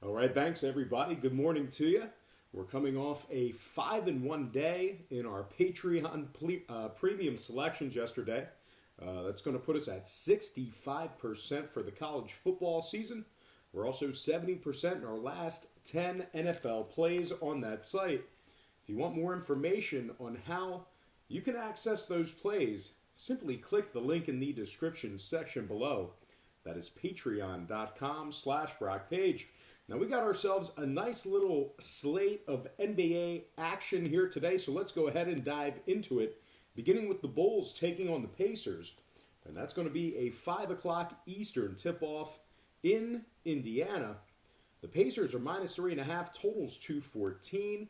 All right, thanks everybody. Good morning to you. We're coming off a 5-1 day in our Patreon premium selections yesterday. That's going to put us at 65% for the college football season. We're also 70% in our last 10 NFL plays on that site. If you want more information on how you can access those plays, simply click the link in the description section below. That is patreon.com/BrockPage. Now we got ourselves a nice little slate of NBA action here today, so let's go ahead and dive into it, beginning with the Bulls taking on the Pacers. And that's going to be a 5 o'clock Eastern tip-off in Indiana. The Pacers are minus 3.5, totals 214.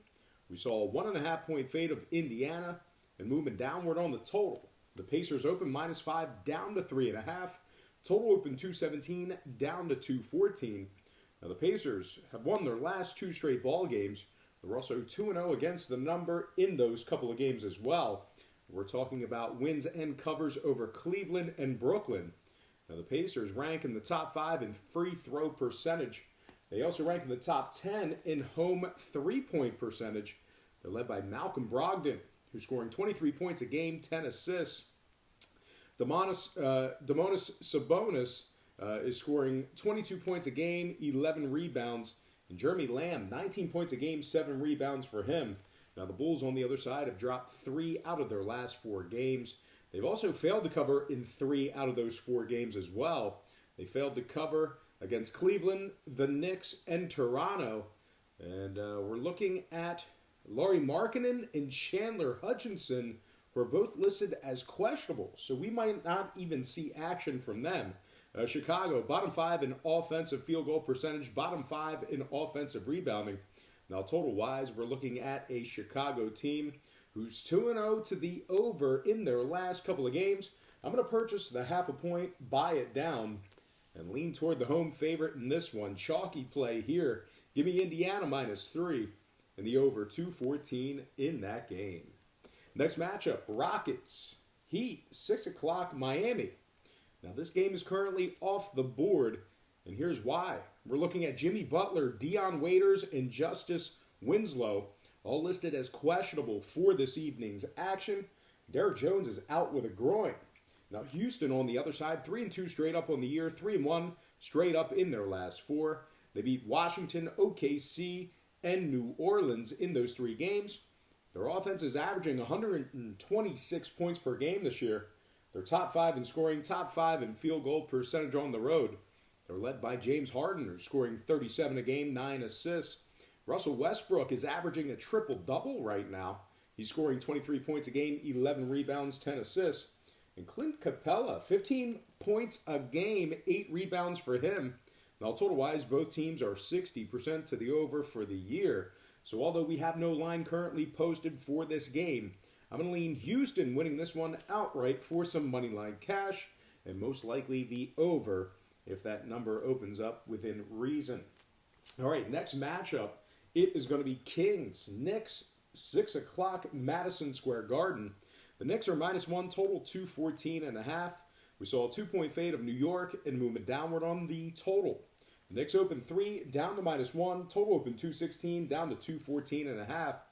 We saw a 1.5 point fade of Indiana and movement downward on the total. The Pacers open minus 5 down to 3.5. Total open 217 down to 214. Now the Pacers have won their last 2 straight ball games. They're also 2-0 against the number in those couple of games as well. We're talking about wins and covers over Cleveland and Brooklyn. Now the Pacers rank in the top 5 in free throw percentage. They also rank in the top 10 in home three-point percentage. They're led by Malcolm Brogdon, who's scoring 23 points a game, 10 assists. Domantas Sabonis is scoring 22 points a game, 11 rebounds. And Jeremy Lamb, 19 points a game, 7 rebounds for him. Now the Bulls on the other side have dropped 3 out of their last 4 games. They've also failed to cover in 3 out of those 4 games as well. They failed to cover against Cleveland, the Knicks, and Toronto. And we're looking at Lauri Markkanen and Chandler Hutchinson, who are both listed as questionable. So we might not even see action from them. Chicago, bottom 5 in offensive field goal percentage, bottom 5 in offensive rebounding. Now, total-wise, we're looking at a Chicago team who's 2-0 to the over in their last couple of games. I'm going to purchase the 0.5 point, buy it down, and lean toward the home favorite in this one. Chalky play here. Give me Indiana minus 3 and the over 214 in that game. Next matchup, Rockets, Heat, 6 o'clock, Miami. Now, this game is currently off the board, and here's why. We're looking at Jimmy Butler, Dion Waiters, and Justice Winslow, all listed as questionable for this evening's action. Derek Jones is out with a groin. Now, Houston on the other side, 3-2 straight up on the year, 3-1 straight up in their last 4. They beat Washington, OKC, and New Orleans in those 3 games. Their offense is averaging 126 points per game this year. They're top 5 in scoring, top 5 in field goal percentage on the road. They're led by James Harden, who's scoring 37 a game, 9 assists. Russell Westbrook is averaging a triple-double right now. He's scoring 23 points a game, 11 rebounds, 10 assists. And Clint Capella, 15 points a game, 8 rebounds for him. Now, total-wise, both teams are 60% to the over for the year. So although we have no line currently posted for this game, I'm going to lean Houston winning this one outright for some money line cash, and most likely the over if that number opens up within reason. All right, next matchup, it is going to be Kings, Knicks, 6 o'clock, Madison Square Garden. The Knicks are minus 1, total 214.5. We saw a 2 point fade of New York and movement downward on the total. The Knicks open 3 down to minus 1, total open 216 down to 214.5.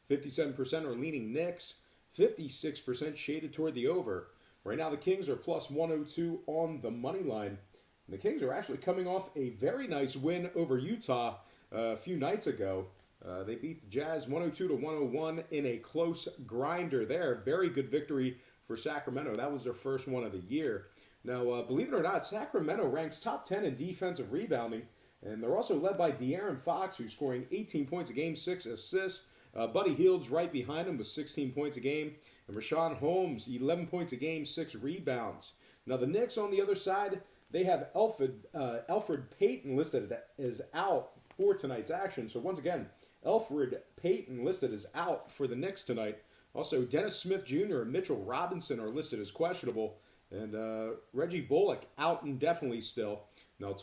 57% are leaning Knicks. 56% shaded toward the over. Right now, the Kings are plus 102 on the money line. And the Kings are actually coming off a very nice win over Utah a few nights ago. They beat the Jazz 102-101 in a close grinder there. Very good victory for Sacramento. That was their first one of the year. Now, believe it or not, Sacramento ranks top 10 in defensive rebounding. And they're also led by De'Aaron Fox, who's scoring 18 points a game, 6 assists. Buddy Hield's right behind him with 16 points a game. And Rashawn Holmes, 11 points a game, 6 rebounds. Now the Knicks on the other side, they have Elfrid Payton listed as out for tonight's action. So once again, Elfrid Payton listed as out for the Knicks tonight. Also, Dennis Smith Jr. and Mitchell Robinson are listed as questionable. And Reggie Bullock out indefinitely still. Now,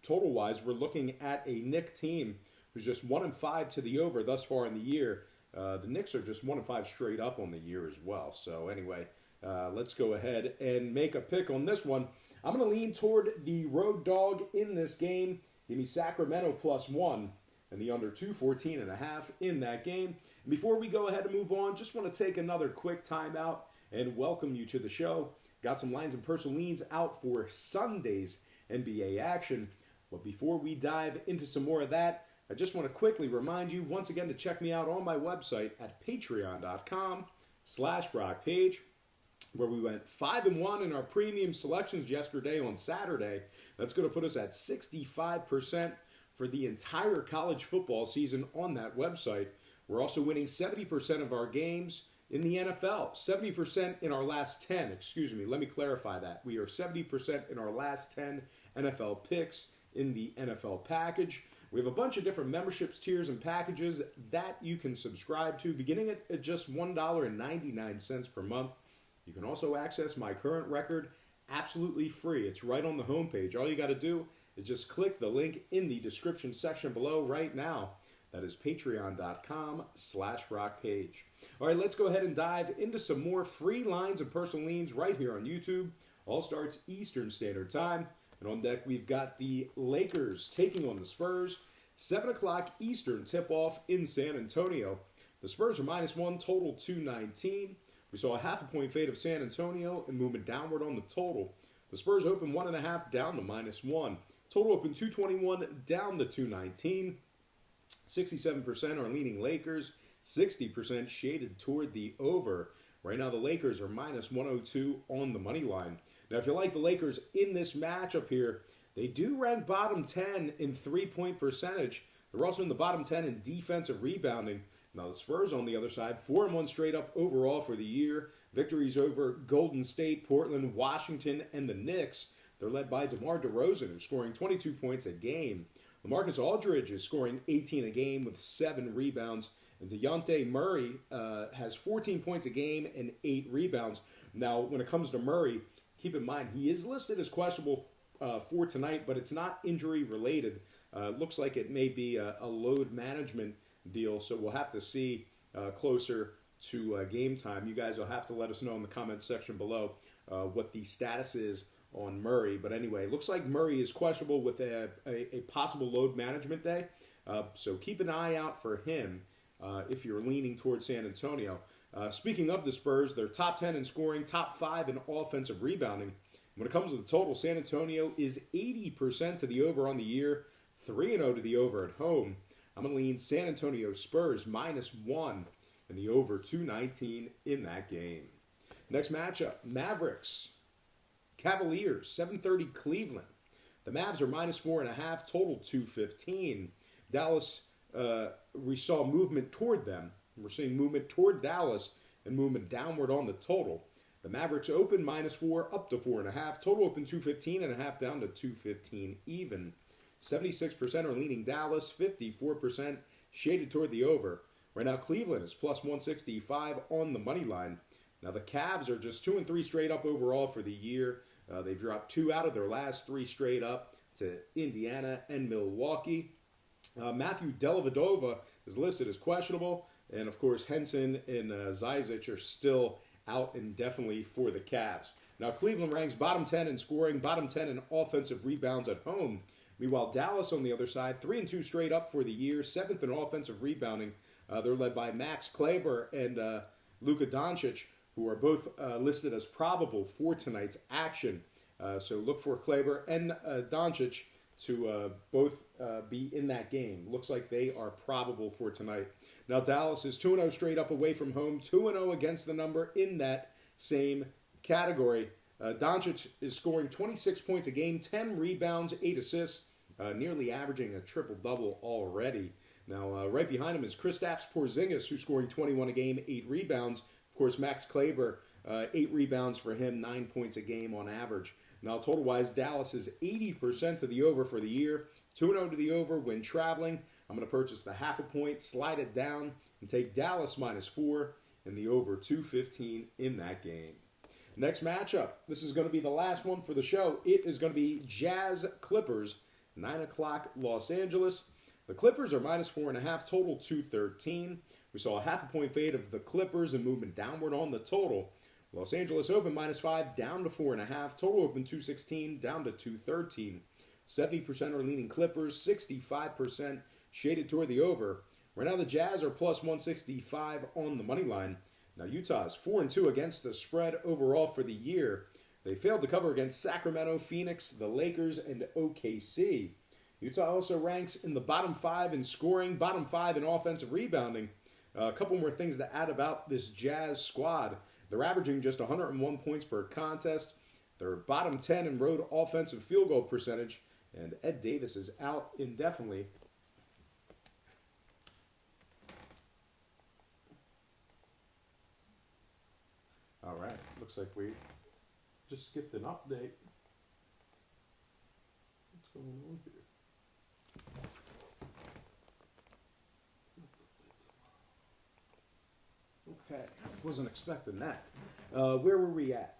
total-wise, we're looking at a Knicks team who's just 1-5 to the over thus far in the year. The Knicks are just 1-5 straight up on the year as well. So anyway, let's go ahead and make a pick on this one. I'm going to lean toward the road dog in this game. Give me Sacramento +1 and the under 214.5 in that game. And before we go ahead and move on, just want to take another quick timeout and welcome you to the show. Got some lines and personal leans out for Sunday's NBA action. But before we dive into some more of that, I just want to quickly remind you once again to check me out on my website at patreon.com/BrockPage, where we went 5-1 in our premium selections yesterday on Saturday. That's going to put us at 65% for the entire college football season on that website. We're also winning 70% of our games in the NFL. 70% in our last 10. Excuse me, let me clarify that. We are 70% in our last 10 NFL picks in the NFL package. We have a bunch of different memberships, tiers, and packages that you can subscribe to, beginning at just $1.99 per month. You can also access my current record absolutely free. It's right on the homepage. All you got to do is just click the link in the description section below right now. That is patreon.com/BrockPage. All right, let's go ahead and dive into some more free lines and personal leans right here on YouTube. All starts Eastern Standard Time. And on deck, we've got the Lakers taking on the Spurs. 7 o'clock Eastern tip-off in San Antonio. The Spurs are -1, total 219. We saw a half-a-point fade of San Antonio and movement downward on the total. The Spurs open 1.5 down to -1. Total open 221 down to 219. 67% are leaning Lakers. 60% shaded toward the over. Right now, the Lakers are -102 on the money line. Now, if you like the Lakers in this matchup here, they do rank bottom 10 in three-point percentage. They're also in the bottom 10 in defensive rebounding. Now, the Spurs on the other side, 4-1 straight up overall for the year. Victories over Golden State, Portland, Washington, and the Knicks. They're led by DeMar DeRozan, who's scoring 22 points a game. LaMarcus Aldridge is scoring 18 a game with 7 rebounds. And Dejounte Murray has 14 points a game and 8 rebounds. Now, when it comes to Murray, keep in mind, he is listed as questionable for tonight, but it's not injury-related. Looks like it may be a load management deal, so we'll have to see closer to game time. You guys will have to let us know in the comments section below what the status is on Murray. But anyway, it looks like Murray is questionable with a possible load management day, so keep an eye out for him if you're leaning towards San Antonio. Speaking of the Spurs, they're top 10 in scoring, top 5 in offensive rebounding. When it comes to the total, San Antonio is 80% to the over on the year, 3-0 to the over at home. I'm going to lean San Antonio Spurs -1 and the over 219 in that game. Next matchup, Mavericks Cavaliers, 7:30 Cleveland. The Mavs are -4.5, total 215. Dallas, we saw movement toward them. We're seeing movement toward Dallas and movement downward on the total. The Mavericks open -4 up to 4.5. Total open 215.5 down to 215 even. 76% are leaning Dallas. 54% shaded toward the over. Right now, Cleveland is +165 on the money line. Now, the Cavs are just 2-3 straight up overall for the year. They've dropped 2 out of their last 3 straight up to Indiana and Milwaukee. Matthew Dellavedova is listed as questionable. And, of course, Henson and Zizic are still out indefinitely for the Cavs. Now, Cleveland ranks bottom 10 in scoring, bottom 10 in offensive rebounds at home. Meanwhile, Dallas on the other side, 3-2 straight up for the year, 7th in offensive rebounding. They're led by Max Kleber and Luka Doncic, who are both listed as probable for tonight's action. So look for Kleber and Doncic to both be in that game. Looks like they are probable for tonight. Now, Dallas is 2-0 straight up away from home, 2-0 against the number in that same category. Doncic is scoring 26 points a game, 10 rebounds, 8 assists, nearly averaging a triple-double already. Now, right behind him is Kristaps Porzingis, who's scoring 21 a game, 8 rebounds. Of course, Max Kleber, 8 rebounds for him, 9 points a game on average. Now, total-wise, Dallas is 80% to the over for the year, 2-0 to the over when traveling. I'm going to purchase the half a point, slide it down, and take Dallas -4 and the over 215 in that game. Next matchup. This is going to be the last one for the show. It is going to be Jazz Clippers, 9 o'clock Los Angeles. The Clippers are -4.5, total 213. We saw a half a point fade of the Clippers and movement downward on the total. Los Angeles open -5, down to 4.5. Total open 216, down to 213. 70% are leaning Clippers, 65% shaded toward the over. Right now, the Jazz are plus 165 on the money line. Now, Utah is 4-2 against the spread overall for the year. They failed to cover against Sacramento, Phoenix, the Lakers, and OKC. Utah also ranks in the bottom 5 in scoring, bottom 5 in offensive rebounding. A couple more things to add about this Jazz squad. They're averaging just 101 points per contest. They're bottom 10 in road offensive field goal percentage. And Ed Davis is out indefinitely. All right, looks like we just skipped an update. What's going on here? Okay, wasn't expecting that. Where were we at?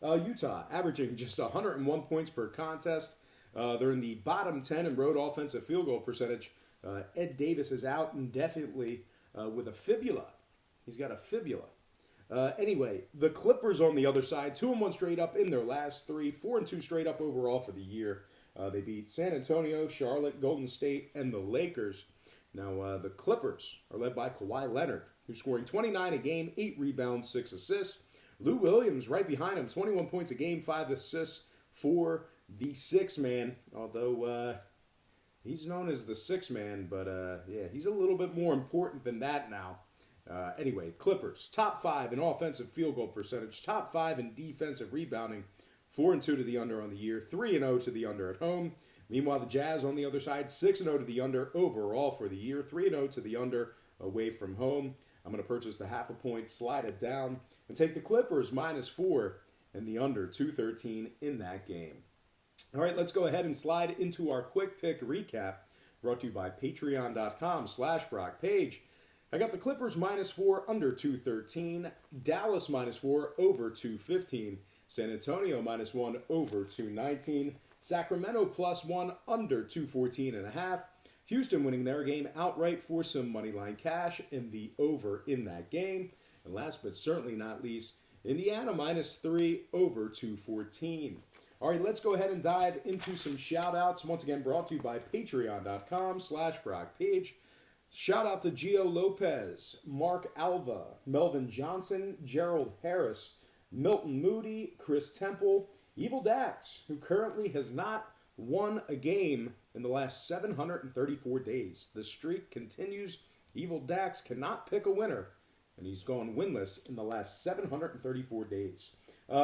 Utah, averaging just 101 points per contest. They're in the bottom 10 in road offensive field goal percentage. Ed Davis is out indefinitely with a fibula. He's got a fibula. Anyway, the Clippers on the other side, 2-1 straight up in their last 3, 4-2 straight up overall for the year. They beat San Antonio, Charlotte, Golden State, and the Lakers. Now, the Clippers are led by Kawhi Leonard, who's scoring 29 a game, 8 rebounds, 6 assists. Lou Williams right behind him, 21 points a game, 5 assists for the sixth man. Although he's known as the sixth man, but yeah, he's a little bit more important than that now. Anyway, Clippers, top 5 in offensive field goal percentage, top 5 in defensive rebounding, 4-2 to the under on the year, 3-0 to the under at home. Meanwhile, the Jazz on the other side, 6-0 to the under overall for the year, 3-0 to the under away from home. I'm going to purchase the half a point, slide it down, and take the Clippers -4 and the under 213 in that game. All right, let's go ahead and slide into our quick pick recap, brought to you by patreon.com/BrockPage. I got the Clippers -4, under 213, Dallas -4, over 215, San Antonio -1, over 219, Sacramento +1, under 214.5, Houston winning their game outright for some moneyline cash in the over in that game. And last but certainly not least, Indiana -3, over 214. All right, let's go ahead and dive into some shout-outs. Once again, brought to you by patreon.com/BrockPage. Shout out to Gio Lopez, Mark Alva, Melvin Johnson, Gerald Harris, Milton Moody, Chris Temple, Evil Dax, who currently has not won a game in the last 734 days. The streak continues. Evil Dax cannot pick a winner, and he's gone winless in the last 734 days.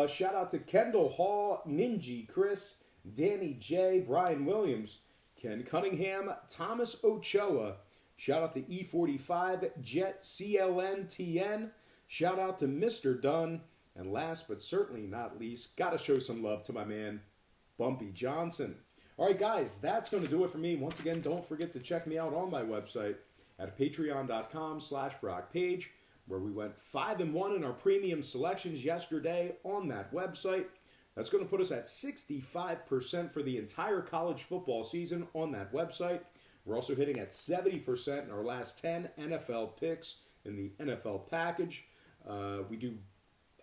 Shout out to Kendall Hall, Ninji Chris, Danny J, Brian Williams, Ken Cunningham, Thomas Ochoa. Shout out to E45, Jet CLNTN. Shout out to Mr. Dunn. And last but certainly not least, got to show some love to my man, Bumpy Johnson. All right, guys, that's going to do it for me. Once again, don't forget to check me out on my website at patreon.com/BrockPage, where we went 5-1 in our premium selections yesterday on that website. That's going to put us at 65% for the entire college football season on that website. We're also hitting at 70% in our last 10 NFL picks in the NFL package. We do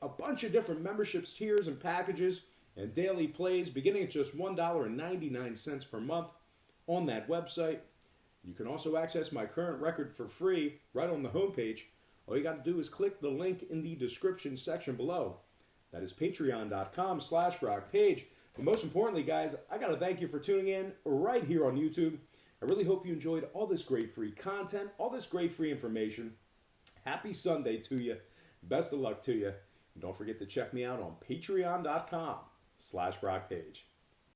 a bunch of different memberships, tiers, and packages, and daily plays beginning at just $1.99 per month on that website. You can also access my current record for free right on the homepage. All you got to do is click the link in the description section below. That is patreon.com/BrockPage. But most importantly, guys, I got to thank you for tuning in right here on YouTube. I really hope you enjoyed all this great free content, all this great free information. Happy Sunday to you. Best of luck to you. And don't forget to check me out on patreon.com/BrockPage.